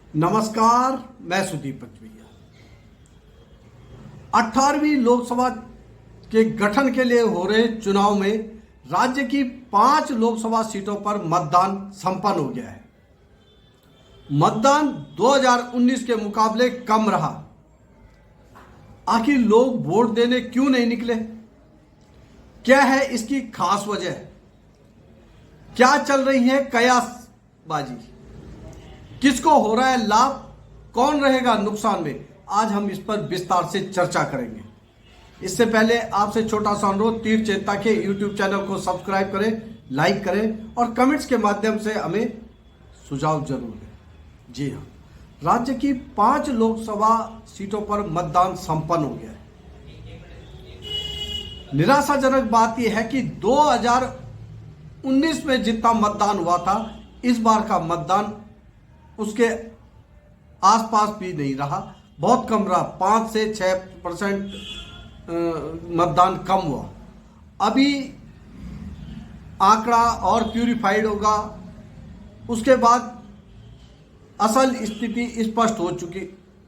नमस्कार, मैं सुदीप पंचवैया। 18वीं लोकसभा के गठन के लिए हो रहे चुनाव में राज्य की 5 लोकसभा सीटों पर मतदान संपन्न हो गया है। मतदान 2019 के मुकाबले कम रहा। आखिर लोग वोट देने क्यों नहीं निकले? क्या है इसकी खास वजह? क्या चल रही है कयासबाजी? किसको हो रहा है लाभ, कौन रहेगा नुकसान में? आज हम इस पर विस्तार से चर्चा करेंगे। इससे पहले आपसे छोटा सा अनुरोध, तीर चेतना के YouTube चैनल को सब्सक्राइब करें, लाइक करें और कमेंट्स के माध्यम से हमें सुझाव जरूर दें। जी हाँ, राज्य की 5 लोकसभा सीटों पर मतदान संपन्न हो गया है। निराशाजनक बात यह है कि 2019 में जितना मतदान हुआ था, इस बार का मतदान उसके आसपास भी नहीं रहा, बहुत कम रहा। 5 से 6% मतदान कम हुआ। अभी आंकड़ा और प्यूरिफाइड होगा, उसके बाद असल स्थिति स्पष्ट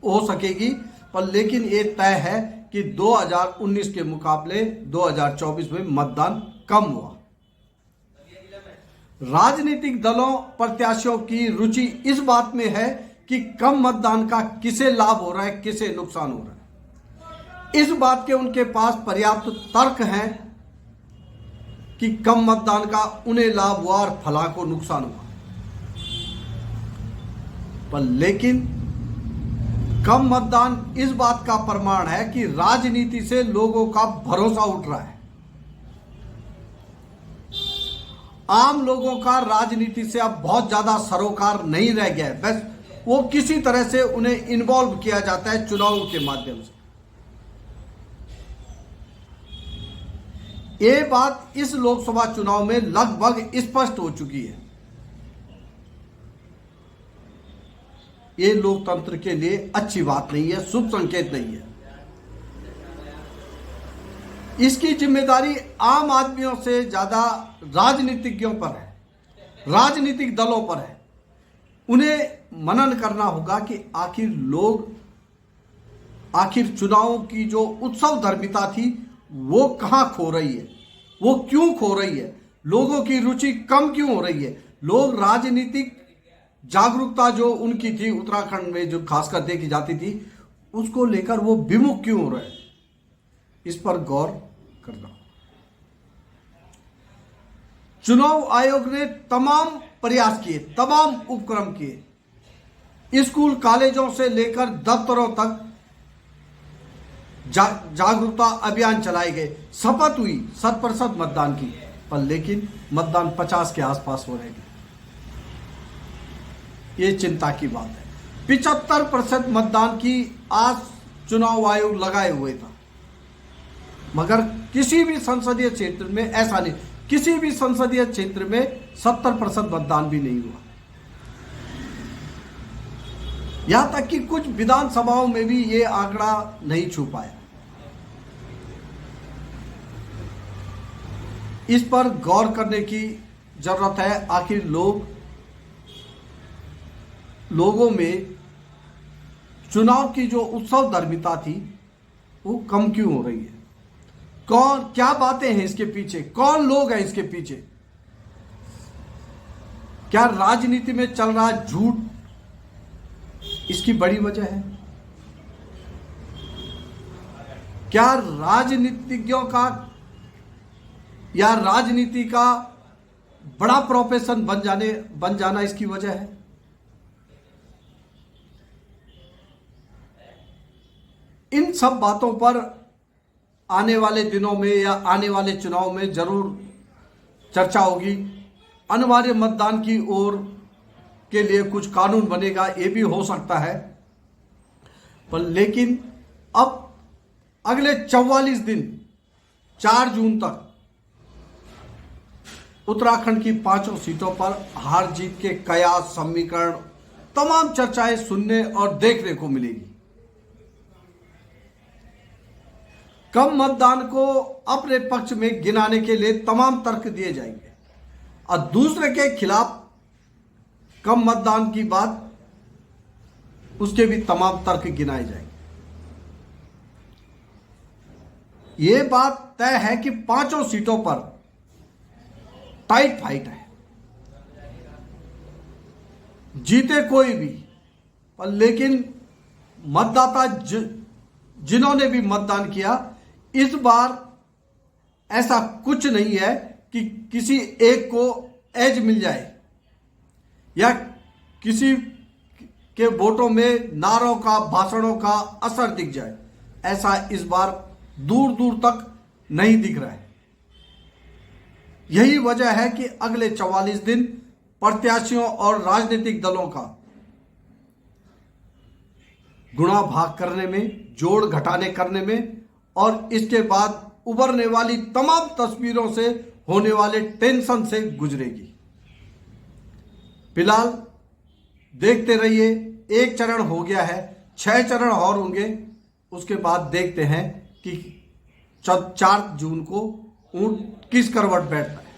हो सकेगी। पर लेकिन ये तय है कि 2019 के मुकाबले 2024 में मतदान कम हुआ। राजनीतिक दलों प्रत्याशियों की रुचि इस बात में है कि कम मतदान का किसे लाभ हो रहा है, किसे नुकसान हो रहा है। इस बात के उनके पास पर्याप्त तर्क हैं कि कम मतदान का उन्हें लाभ हुआ और फला को नुकसान हुआ। पर लेकिन कम मतदान इस बात का प्रमाण है कि राजनीति से लोगों का भरोसा उठ रहा है। आम लोगों का राजनीति से अब बहुत ज्यादा सरोकार नहीं रह गया है। बस वो किसी तरह से उन्हें इन्वॉल्व किया जाता है चुनाव के माध्यम से। ये बात इस लोकसभा चुनाव में लगभग स्पष्ट हो चुकी है। ये लोकतंत्र के लिए अच्छी बात नहीं है, शुभ संकेत नहीं है। इसकी जिम्मेदारी आम आदमियों से ज्यादा राजनीतिज्ञों पर है, राजनीतिक दलों पर है। उन्हें मनन करना होगा कि आखिर चुनावों की जो उत्सव धर्मिता थी वो कहां खो रही है, वो क्यों खो रही है, लोगों की रुचि कम क्यों हो रही है। लोग राजनीतिक जागरूकता जो उनकी थी उत्तराखंड में, जो खासकर देखी जाती थी, उसको लेकर वो विमुख क्यों हो रहे हैं, इस पर गौर करना। चुनाव आयोग ने तमाम प्रयास किए, तमाम उपक्रम किए। स्कूल कॉलेजों से लेकर दफ्तरों तक जागरूकता अभियान चलाए गए। शपथ हुई 100% मतदान की, पर लेकिन मतदान 50 के आसपास हो रहे हैं। ये चिंता की बात है। 75% मतदान की आज चुनाव आयोग लगाए हुए था, मगर किसी भी संसदीय क्षेत्र में ऐसा नहीं, किसी भी संसदीय क्षेत्र में 70% मतदान भी नहीं हुआ। यहां तक कि कुछ विधानसभाओं में भी ये आंकड़ा नहीं छू पाया। इस पर गौर करने की जरूरत है। आखिर लोगों में चुनाव की जो उत्सव धर्मिता थी वो कम क्यों हो रही है? क्या बातें हैं इसके पीछे? कौन लोग हैं इसके पीछे? क्या राजनीति में चल रहा झूठ इसकी बड़ी वजह है? क्या राजनीतिज्ञों का या राजनीति का बड़ा प्रोफेशन बन जाना इसकी वजह है? इन सब बातों पर आने वाले दिनों में या आने वाले चुनाव में जरूर चर्चा होगी। अनिवार्य मतदान की ओर के लिए कुछ कानून बनेगा, ये भी हो सकता है। पर लेकिन अब अगले 44 दिन 4 जून तक उत्तराखंड की 5 सीटों पर हार जीत के कयास, समीकरण, तमाम चर्चाएं सुनने और देखने को मिलेगी। कम मतदान को अपने पक्ष में गिनाने के लिए तमाम तर्क दिए जाएंगे और दूसरे के खिलाफ कम मतदान की बात उसके भी तमाम तर्क गिनाए जाएंगे। ये बात तय है कि पांचों सीटों पर टाइट फाइट है, जीते कोई भी, पर लेकिन मतदाता जिन्होंने भी मतदान किया, इस बार ऐसा कुछ नहीं है कि किसी एक को एज मिल जाए या किसी के वोटों में नारों का, भाषणों का असर दिख जाए। ऐसा इस बार दूर दूर तक नहीं दिख रहा है। यही वजह है कि अगले 44 दिन प्रत्याशियों और राजनीतिक दलों का गुणा भाग करने में, जोड़ घटाने करने में और इसके बाद उभरने वाली तमाम तस्वीरों से होने वाले टेंशन से गुजरेगी। फिलहाल देखते रहिए, एक चरण हो गया है, 6 चरण और होंगे। उसके बाद देखते हैं कि 4 जून को ऊंट किस करवट बैठता है।